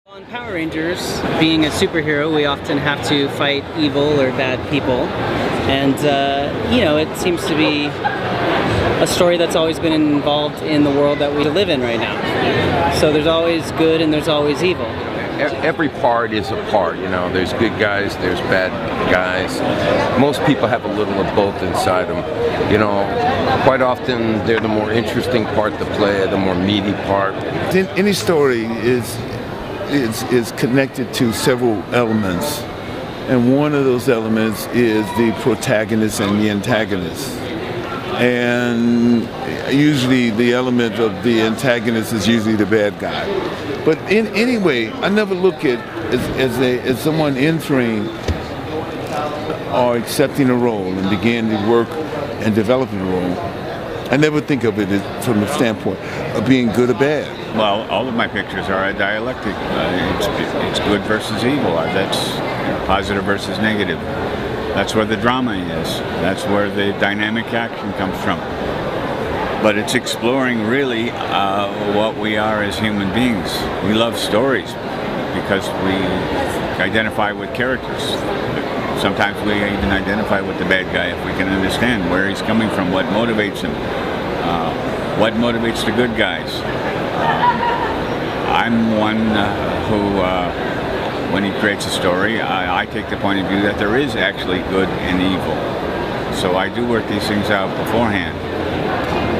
On Power Rangers, being a superhero, we often have to fight evil or bad people, and you know, it seems to be a story that's always been involved in the world that we live in right now. So there's always good and there's always evil. Every part is a part, you know. There's good guys, there's bad guys. Most people have a little of both inside them. You know, quite often they're the more interesting part to play, the more meaty part. Any story is connected to several elements, and one of those elements is the protagonist and the antagonist. And usually the element of the antagonist is usually the bad guy. But in any way, I never look at as someone entering or accepting a role and beginning to work and developing a role. I never think of it from the standpoint of being good or bad. Well, all of my pictures are a dialectic. It's good versus evil. That's positive versus negative. That's where the drama is. That's where the dynamic action comes from. But it's exploring really what we are as human beings. We love stories because we identify with characters. Sometimes we even identify with the bad guy if we can understand where he's coming from, what motivates him, what motivates the good guys. I'm one who, when he creates a story, I take the point of view that there is actually good and evil. So I do work these things out beforehand.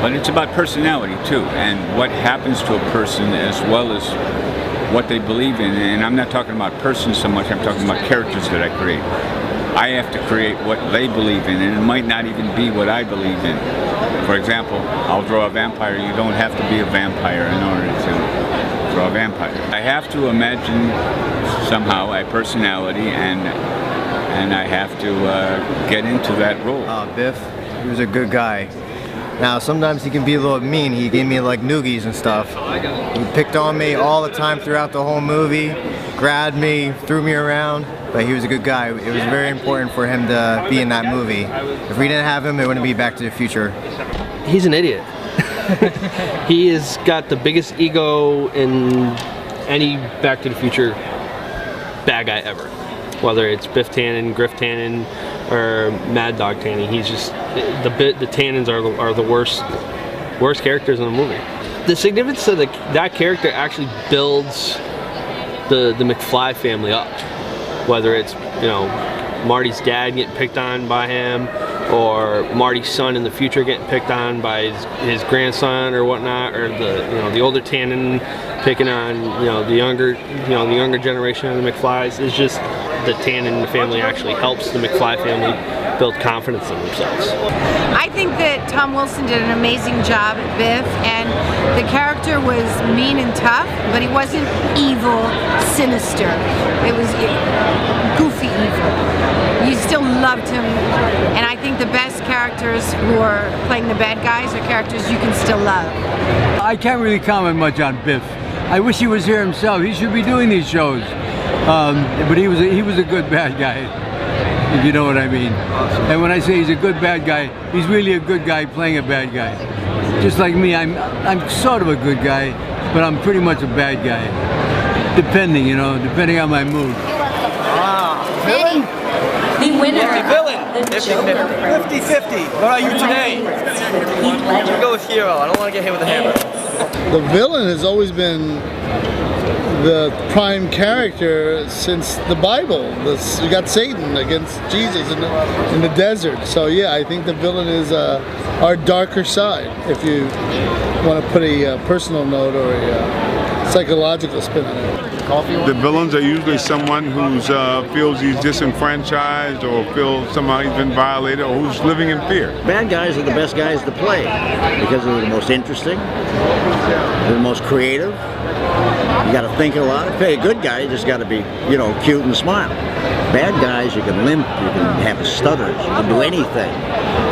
But it's about personality too, and what happens to a person as well as what they believe in. And I'm not talking about persons so much, I'm talking about characters that I create. I have to create what they believe in, and it might not even be what I believe in. For example, I'll draw a vampire. You don't have to be a vampire in order to draw a vampire. I have to imagine somehow a personality, and I have to get into that role. Biff, he was a good guy. Now, sometimes he can be a little mean. He gave me like noogies and stuff. He picked on me all the time throughout the whole movie, grabbed me, threw me around, but he was a good guy. It was very important for him to be in that movie. If we didn't have him, it wouldn't be Back to the Future. He's an idiot. He has got the biggest ego in any Back to the Future bad guy ever. Whether it's Biff Tannen, Griff Tannen, or Mad Dog Tannen, he's just the Tannens are the worst characters in the movie. The significance of that character actually builds the McFly family up. Whether it's, you know, Marty's dad getting picked on by him, or Marty's son in the future getting picked on by his grandson or whatnot, or the older Tannen picking on the younger generation of the McFlys. Is just the Tannen family actually helps the McFly family build confidence in themselves. I think that Tom Wilson did an amazing job at Biff, and the character was mean and tough, but he wasn't evil, sinister. It was goofy evil. You still loved him, and I think the best characters who are playing the bad guys are characters you can still love. I can't really comment much on Biff. I wish he was here himself. He should be doing these shows. But he was a good bad guy, if you know what I mean. Awesome. And when I say he's a good bad guy, he's really a good guy playing a bad guy. Just like me, I'm sort of a good guy, but I'm pretty much a bad guy. Depending on my mood. Villain? The winner. The villain. 50-50. What are you today? I'm gonna go with hero. I don't want to get hit with a hammer. The villain has always been the prime character since the Bible. You got Satan against Jesus in the desert. So yeah, I think the villain is our darker side, if you want to put a personal note or a psychological spin on it. The villains are usually someone who feels he's disenfranchised or feels somehow he's been violated or who's living in fear. Bad guys are the best guys to play because they're the most interesting, they're the most creative. You got to think a lot. If you're a good guy, you just got to be, cute and smile. Bad guys, you can limp, you can have stutters, you can do anything.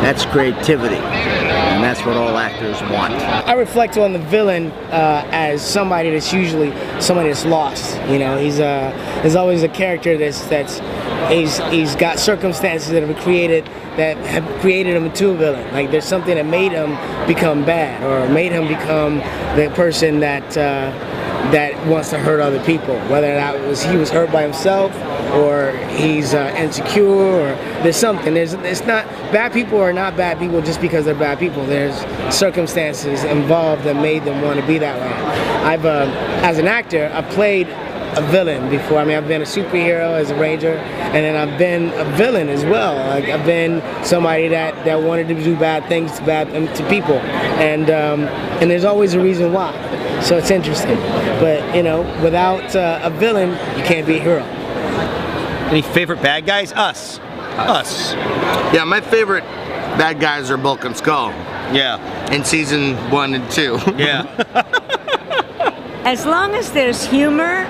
That's creativity, and that's what all actors want. I reflect on the villain as somebody that's usually somebody that's lost. There's always a character he's got circumstances that have created him into a villain. Like there's something that made him become bad, or made him become the person that that wants to hurt other people, whether that was he was hurt by himself or he's insecure or there's something. It's not bad people are not bad people just because they're bad people. There's circumstances involved that made them want to be that way. I've as an actor, I played a villain before. I mean, I've been a superhero as a ranger, and then I've been a villain as well. Like I've been somebody that wanted to do bad things to people, and there's always a reason why. So it's interesting. But you know, without a villain, you can't be a hero. Any favorite bad guys? Us. Yeah, my favorite bad guys are Bulk and Skull. Yeah. In season 1 and 2. Yeah. As long as there's humor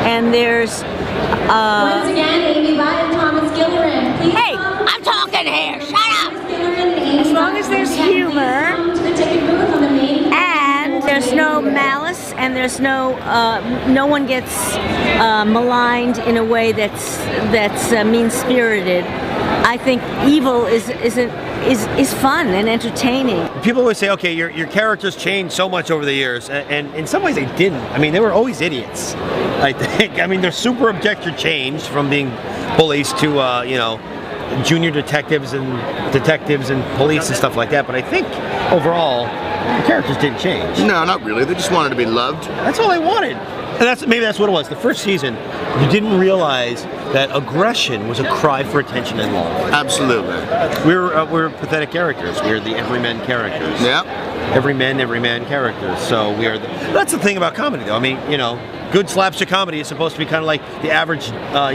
and there's Once again, Amy Bott and Thomas Gillerin. Please hey, I'm talking here. Shut up. As long as there's humor and there's no malice and there's no one gets maligned in a way that's mean-spirited, I think evil is fun and entertaining. People always say, okay, your characters changed so much over the years, and in some ways they didn't. I mean, they were always idiots, I think. I mean, their super objector changed from being bullies to, you know, junior detectives and police and stuff like that, but I think overall, the characters didn't change. No, not really. They just wanted to be loved. That's all they wanted. And maybe that's what it was. The first season, you didn't realize that aggression was a cry for attention and love. Absolutely. We're pathetic characters. We're the everyman characters. Yep. Everyman characters. So that's the thing about comedy, though. I mean, you know, good slapstick comedy is supposed to be kind of like the average,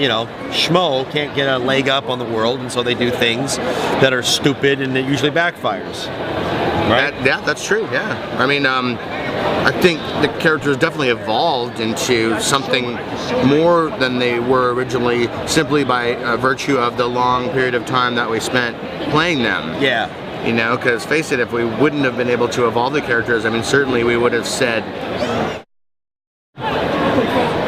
you know, schmo can't get a leg up on the world, and so they do things that are stupid, and it usually backfires. Right? Yeah, that's true. Yeah. I mean, I think the characters definitely evolved into something more than they were originally, simply by virtue of the long period of time that we spent playing them. Yeah. You know, because face it, if we wouldn't have been able to evolve the characters, I mean, certainly we would have said.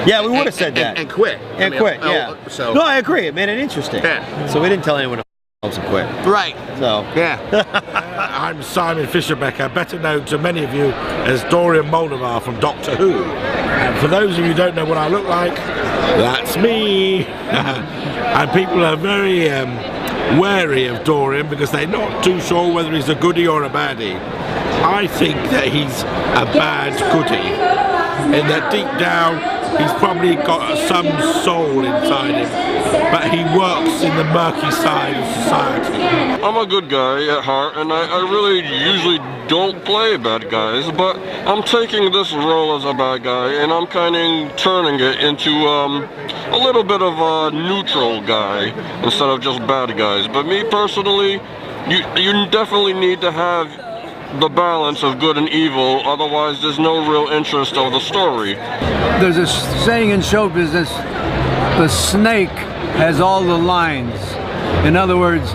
Yeah, we would have said that. And quit. And quit, yeah. So. No, I agree. It made it interesting. Yeah. So we didn't tell anyone else to quit. Right. So. Yeah. I'm Simon Fisher-Becker, better known to many of you as Dorian Moldovar from Doctor Who. And for those of you who don't know what I look like, that's me. And people are very wary of Dorian because they're not too sure whether he's a goodie or a baddie. I think that he's a bad goodie, and that deep down he's probably got some soul inside him, but he works in the murky side of society. I'm a good guy at heart, and I really usually don't play bad guys, but I'm taking this role as a bad guy, and I'm kind of turning it into a little bit of a neutral guy instead of just bad guys. But me personally, you definitely need to have the balance of good and evil, otherwise there's no real interest of the story. There's a saying in show business, the snake has all the lines. In other words,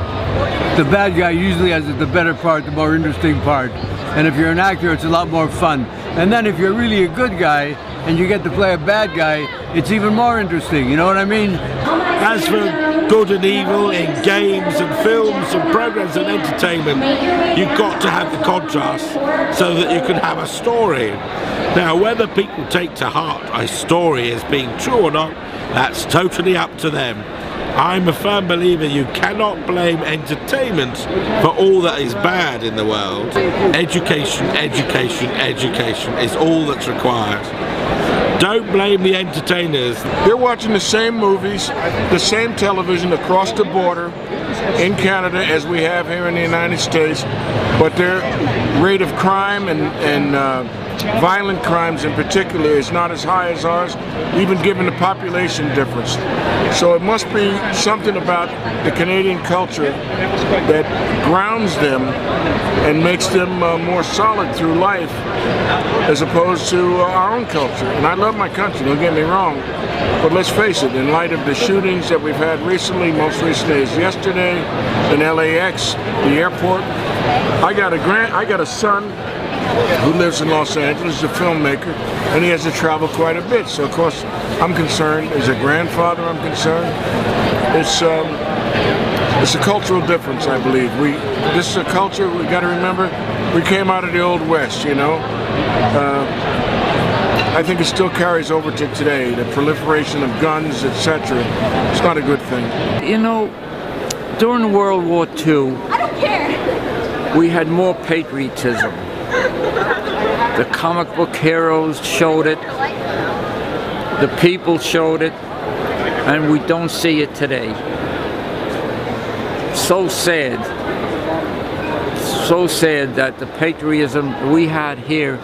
the bad guy usually has the better part, the more interesting part. And if you're an actor, it's a lot more fun. And then if you're really a good guy and you get to play a bad guy, it's even more interesting, you know what I mean? As for good and evil in games and films and programs and entertainment, you've got to have the contrast so that you can have a story. Now, whether people take to heart a story as being true or not, that's totally up to them. I'm a firm believer you cannot blame entertainment for all that is bad in the world. Education, education, education is all that's required. Don't blame the entertainers. They're watching the same movies, the same television across the border in Canada as we have here in the United States, but their rate of crime and violent crimes in particular is not as high as ours, even given the population difference. So it must be something about the Canadian culture that grounds them and makes them more solid through life as opposed to our own culture. And I love my country, don't get me wrong, but let's face it, in light of the shootings that we've had recently, most recently is yesterday in LAX, the airport, I got a son who lives in Los Angeles, is a filmmaker, and he has to travel quite a bit. So of course I'm concerned, as a grandfather I'm concerned. It's a cultural difference, I believe. This is a culture, we got to remember, we came out of the Old West, you know. I think it still carries over to today. The proliferation of guns, etc. It's not a good thing. You know, during World War II, we had more patriotism. The comic book heroes showed it, the people showed it, and we don't see it today. So sad that the patriotism we had here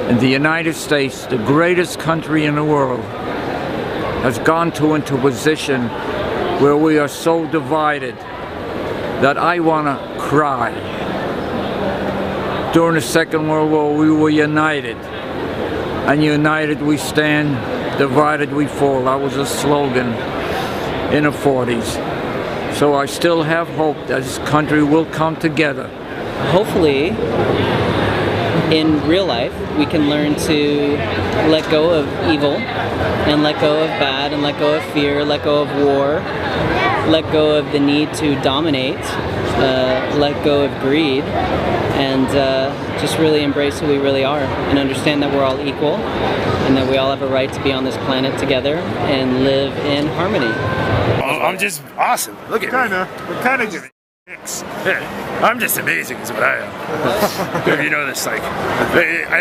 in the United States, the greatest country in the world, has gone into a position where we are so divided that I want to cry. During the Second World War, we were united. And united we stand, divided we fall. That was a slogan in the 40s. So I still have hope that this country will come together. Hopefully, in real life, we can learn to let go of evil and let go of bad and let go of fear, let go of war, let go of the need to dominate, let go of greed, and just really embrace who we really are and understand that we're all equal and that we all have a right to be on this planet together and live in harmony. I'm just awesome. Look at me. We're kind of just dicks. I'm just amazing is what I am. If you know this, like,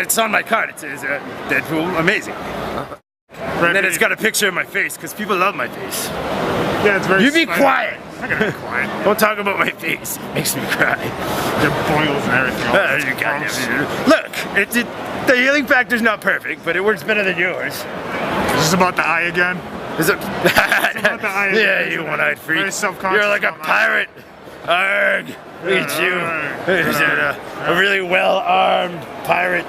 it's on my card. It says Deadpool amazing. And then it's got a picture of my face because people love my face. Yeah, it's very. You be quiet. I'm not gonna be quiet. Don't talk about my face. It makes me cry. The boils and everything. Look, the healing factor's not perfect, but it works better than yours. Is this about the eye again? Is it? About the eye Yeah, again, you isn't it? one-eyed freak. Very self-conscious You're like a about that. pirate. Arrgh. Look at you. A really well-armed pirate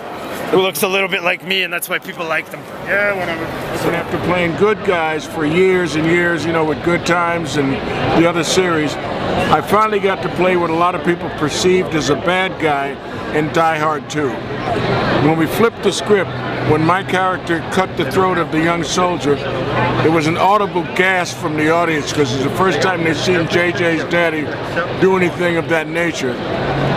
who looks a little bit like me, and that's why people like them. Yeah, whatever. So after playing good guys for years and years, you know, with Good Times and the other series, I finally got to play what a lot of people perceived as a bad guy in Die Hard 2. When we flipped the script, when my character cut the throat of the young soldier, there was an audible gasp from the audience because it's the first time they've seen JJ's daddy do anything of that nature.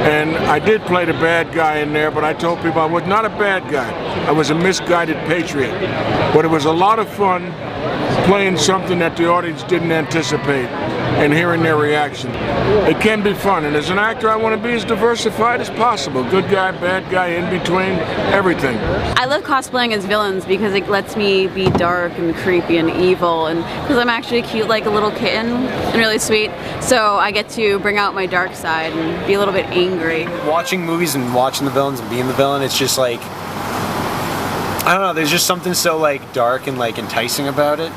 And I did play the bad guy in there, but I told people I was not a bad guy. I was a misguided patriot. But it was a lot of fun playing something that the audience didn't anticipate and hearing their reaction. It can be fun, and as an actor I want to be as diversified as possible. Good guy, bad guy, in between, everything. I love cosplaying as villains because it lets me be dark and creepy and evil, and because I'm actually cute like a little kitten and really sweet, so I get to bring out my dark side and be a little bit angry. Watching movies and watching the villains and being the villain, it's just like, I don't know, there's just something so like dark and like enticing about it.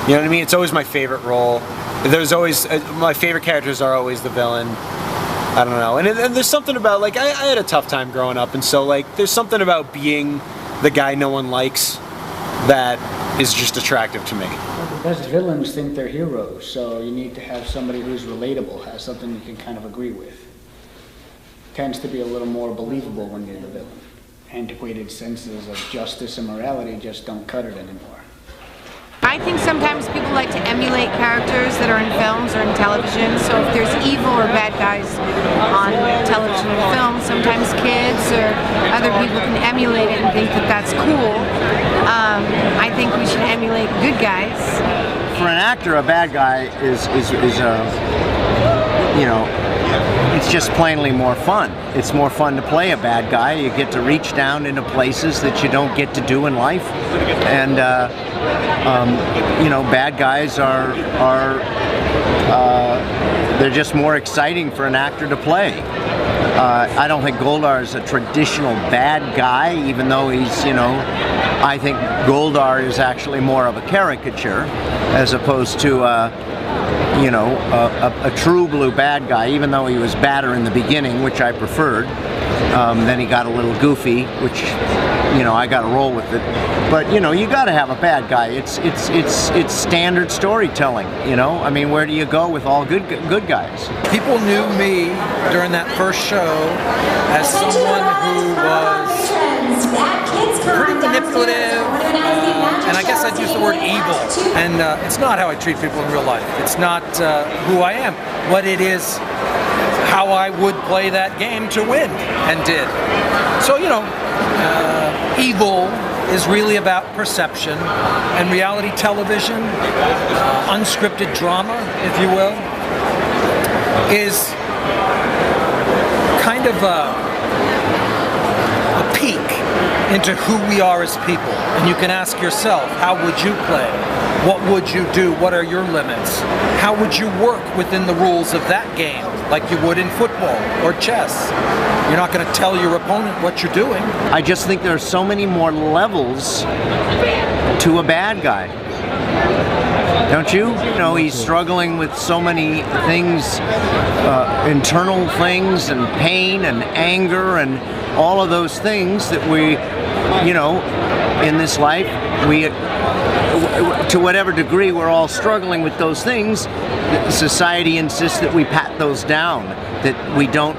You know what I mean? It's always my favorite role. There's always, my favorite characters are always the villain. I don't know. And there's something about, like, I had a tough time growing up, and so, like, there's something about being the guy no one likes that is just attractive to me. The best villains think they're heroes, so you need to have somebody who's relatable, has something you can kind of agree with. Tends to be a little more believable when you're the villain. Antiquated senses of justice and morality just don't cut it anymore. I think sometimes people like to emulate characters that are in films or in television, so if there's evil or bad guys on television and film, sometimes kids or other people can emulate it and think that that's cool. I think we should emulate good guys. For an actor, a bad guy is you know, it's just plainly more fun. It's more fun to play a bad guy. You get to reach down into places that you don't get to do in life, and you know, bad guys they're just more exciting for an actor to play. I don't think Goldar is a traditional bad guy, even though he's, you know, I think Goldar is actually more of a caricature as opposed to you know, a true blue bad guy, even though he was badder in the beginning, which I preferred. Then he got a little goofy, which, you know, I got to roll with it. But, you know, you got to have a bad guy. It's standard storytelling, you know? I mean, where do you go with all good guys? People knew me during that first show as someone who was pretty manipulative, and I guess I'd use the word evil. And it's not how I treat people in real life. It's not who I am, but it is how I would play that game to win, and did. So, you know, evil is really about perception, and reality television, unscripted drama, if you will, is kind of a peek into who we are as people. And you can ask yourself, how would you play? What would you do? What are your limits? How would you work within the rules of that game, like you would in football or chess? You're not going to tell your opponent what you're doing. I just think there are so many more levels to a bad guy. Don't you? You know, he's struggling with so many things, internal things and pain and anger and all of those things that we, you know, in this life, we, to whatever degree we're all struggling with those things, society insists that we pat those down, that we don't,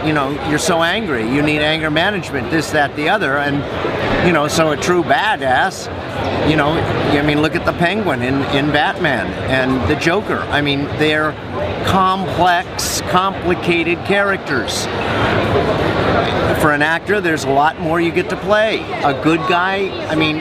you know, you're so angry, you need anger management, this, that, the other, and, you know, so a true badass, you know, I mean, look at the Penguin in Batman and the Joker. I mean, they're complex, complicated characters. For an actor, there's a lot more you get to play. A good guy, I mean,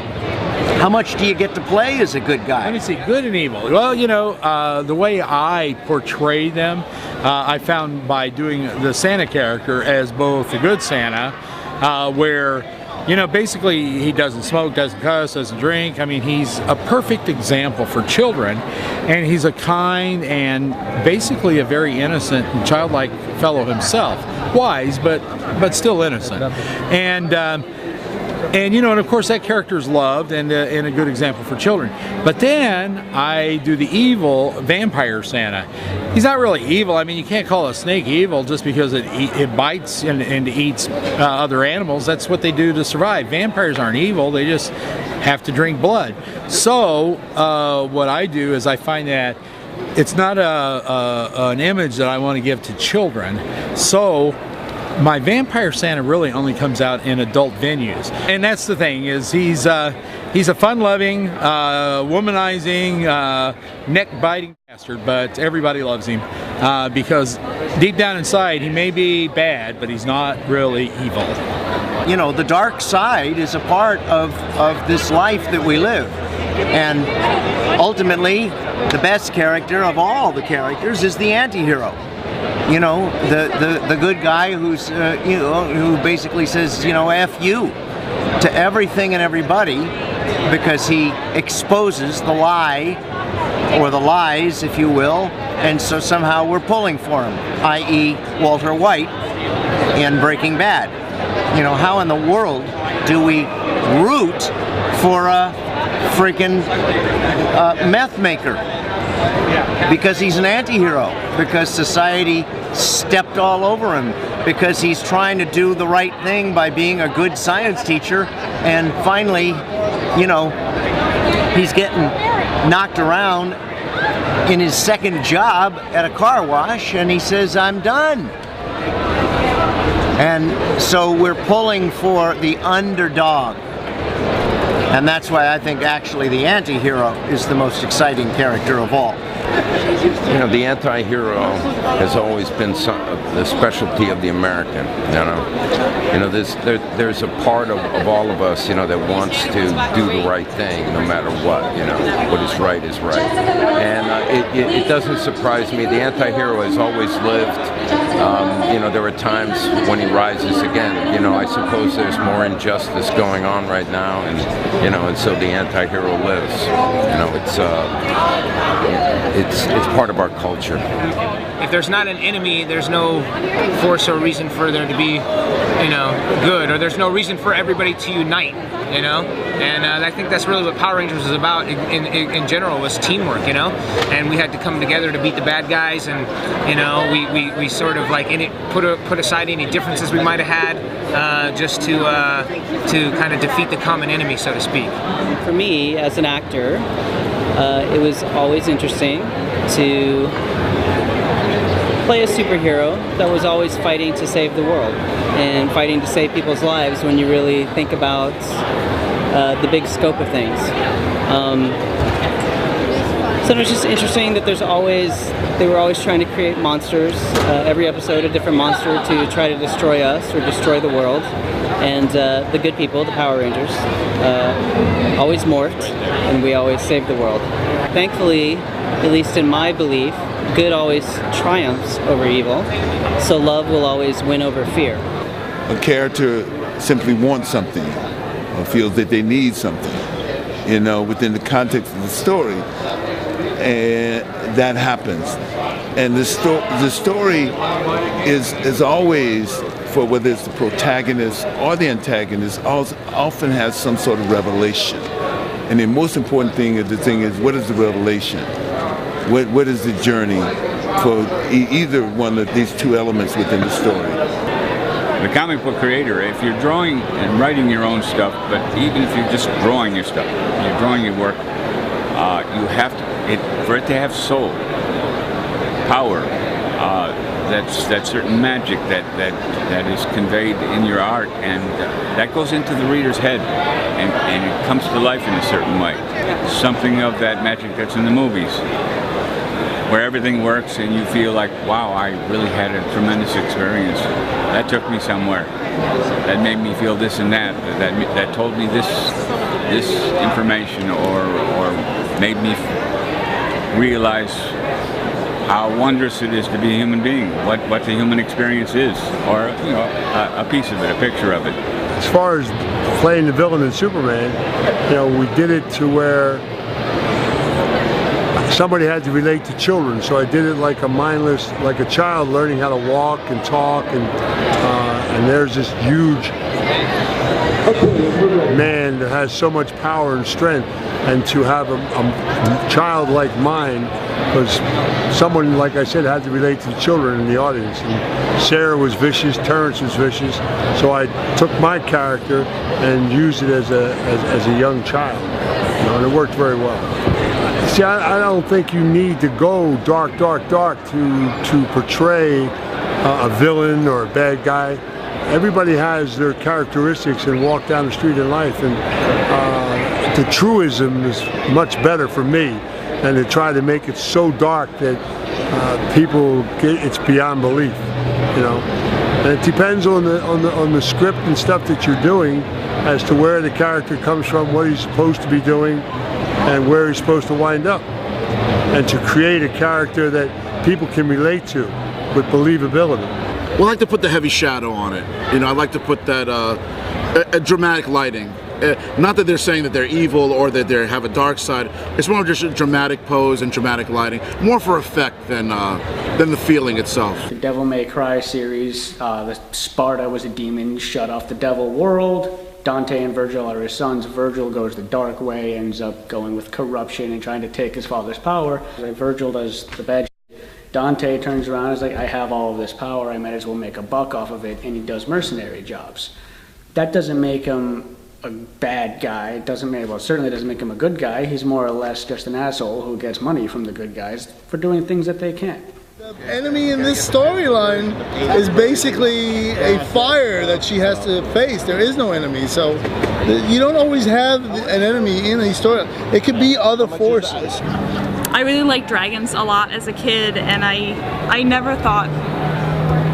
how much do you get to play as a good guy? Let me see, good and evil. Well, you know, the way I portray them, I found by doing the Santa character as both a good Santa, where, you know, basically he doesn't smoke, doesn't cuss, doesn't drink. I mean, he's a perfect example for children, and he's a kind and basically a very innocent and childlike fellow himself. Wise, but still innocent. And you know, and of course that character is loved and a good example for children. But then I do the evil vampire Santa. He's not really evil. I mean, you can't call a snake evil just because it bites and eats other animals. That's what they do to survive. Vampires aren't evil. They just have to drink blood. So what I do is I find that it's not an image that I want to give to children. So my vampire Santa really only comes out in adult venues, and that's the thing, is he's a fun-loving, womanizing, neck-biting bastard, but everybody loves him because deep down inside he may be bad, but he's not really evil. You know, the dark side is a part of this life that we live, and ultimately the best character of all the characters is the anti-hero. You know, the good guy who's, you know, who basically says, you know, F you to everything and everybody because he exposes the lie, or the lies, if you will, and so somehow we're pulling for him, i.e. Walter White in Breaking Bad. You know, how in the world do we root for a freaking meth maker? Because he's an anti-hero, because society stepped all over him, because he's trying to do the right thing by being a good science teacher, and finally, you know, he's getting knocked around in his second job at a car wash, and he says, I'm done. And so we're pulling for the underdog. And that's why I think actually the anti-hero is the most exciting character of all. You know, the anti-hero has always been the specialty of the American, you know. There's a part of all of us, you know, that wants to do the right thing no matter what, you know. What is right is right. And it doesn't surprise me. The anti-hero has always lived. You know, there are times when he rises again. You know, I suppose there's more injustice going on right now, and, you know, and so the anti-hero lives. You know, it's part of our culture. If there's not an enemy, there's no force or reason for there to be, you know, good, or there's no reason for everybody to unite, you know. And I think that's really what Power Rangers was about in general, was teamwork, you know. And we had to come together to beat the bad guys, and, you know, we sort of like put aside any differences we might have had, just to kind of defeat the common enemy, so to speak. For me, as an actor, it was always interesting to play a superhero that was always fighting to save the world and fighting to save people's lives when you really think about the big scope of things. So it was just interesting that they were always trying to create monsters. Every episode a different monster to try to destroy us or destroy the world. And the good people, the Power Rangers, always morphed, and we always saved the world. Thankfully, at least in my belief, good always triumphs over evil, so love will always win over fear. A character simply wants something, or feels that they need something, you know, within the context of the story, and that happens. And the story is always, for whether it's the protagonist or the antagonist, often has some sort of revelation. And the most important thing is what is the revelation? What is the journey for either one of these two elements within the story? The comic book creator, if you're drawing and writing your own stuff, but even if you're just drawing your stuff, you're drawing your work, you have to, for it to have soul, power, that certain magic that is conveyed in your art, and that goes into the reader's head, and it comes to life in a certain way. Something of that magic that's in the movies, where everything works and you feel like, wow, I really had a tremendous experience. That took me somewhere. That made me feel this and that. That told me this information, or made me realize how wondrous it is to be a human being, what the human experience is, or you know, a piece of it, a picture of it. As far as playing the villain in Superman, you know, we did it to where somebody had to relate to children, so I did it like a mindless, like a child learning how to walk and talk, and there's this huge man that has so much power and strength, and to have a childlike mind, because someone, like I said, had to relate to the children in the audience. And Sarah was vicious, Terrence was vicious, so I took my character and used it as a young child, you know, and it worked very well. See, I don't think you need to go dark to portray a villain or a bad guy. Everybody has their characteristics and walk down the street in life, and the truism is much better for me than to try to make it so dark that people get it's beyond belief, you know. And it depends on the script and stuff that you're doing as to where the character comes from, what he's supposed to be doing, and where he's supposed to wind up, and to create a character that people can relate to with believability. Well, I like to put the heavy shadow on it. You know, I like to put that a dramatic lighting. Not that they're saying that they're evil or that they have a dark side. It's more just a dramatic pose and dramatic lighting, more for effect than the feeling itself. The Devil May Cry series, the Sparta was a demon, shut off the devil world. Dante and Virgil are his sons. Virgil goes the dark way, ends up going with corruption and trying to take his father's power. Like Virgil does the bad shit. Dante turns around and is like, I have all of this power, I might as well make a buck off of it, and he does mercenary jobs. That doesn't make him a bad guy. It doesn't make, well, it certainly doesn't make him a good guy. He's more or less just an asshole who gets money from the good guys for doing things that they can't. The enemy in this storyline is basically a fire that she has to face. There is no enemy, so you don't always have an enemy in a story. It could be other forces. I really liked dragons a lot as a kid, and I never thought,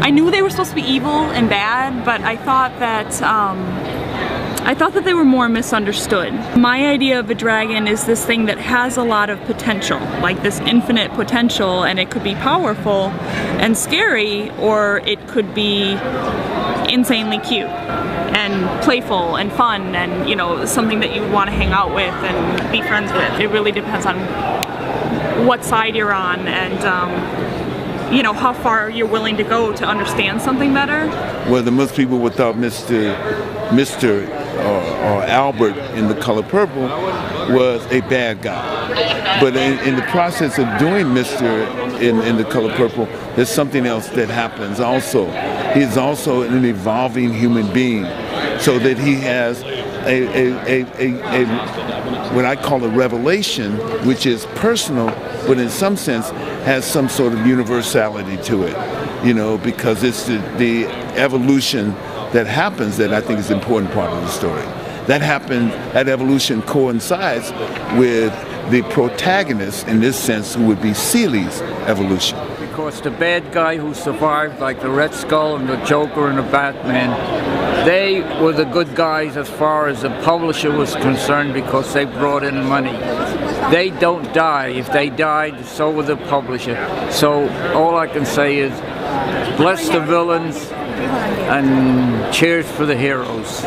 I knew they were supposed to be evil and bad, but I thought that they were more misunderstood. My idea of a dragon is this thing that has a lot of potential, like this infinite potential, and it could be powerful and scary, or it could be insanely cute and playful and fun, and you know, something that you would want to hang out with and be friends with. It really depends on what side you're on, and you know, how far you're willing to go to understand something better. Well, most people would thought Mr. or Albert in The Color Purple was a bad guy. But in the process of doing Mr. in The Color Purple, there's something else that happens also. He's also an evolving human being, so that he has a what I call a revelation, which is personal, but in some sense has some sort of universality to it, you know, because it's the evolution that happens that I think is an important part of the story. That evolution coincides with the protagonist in this sense would be Seeley's evolution. Because the bad guy who survived, like the Red Skull and the Joker and the Batman, they were the good guys as far as the publisher was concerned because they brought in money. They don't die. If they died, so would the publisher. So all I can say is, bless the villains and cheers for the heroes.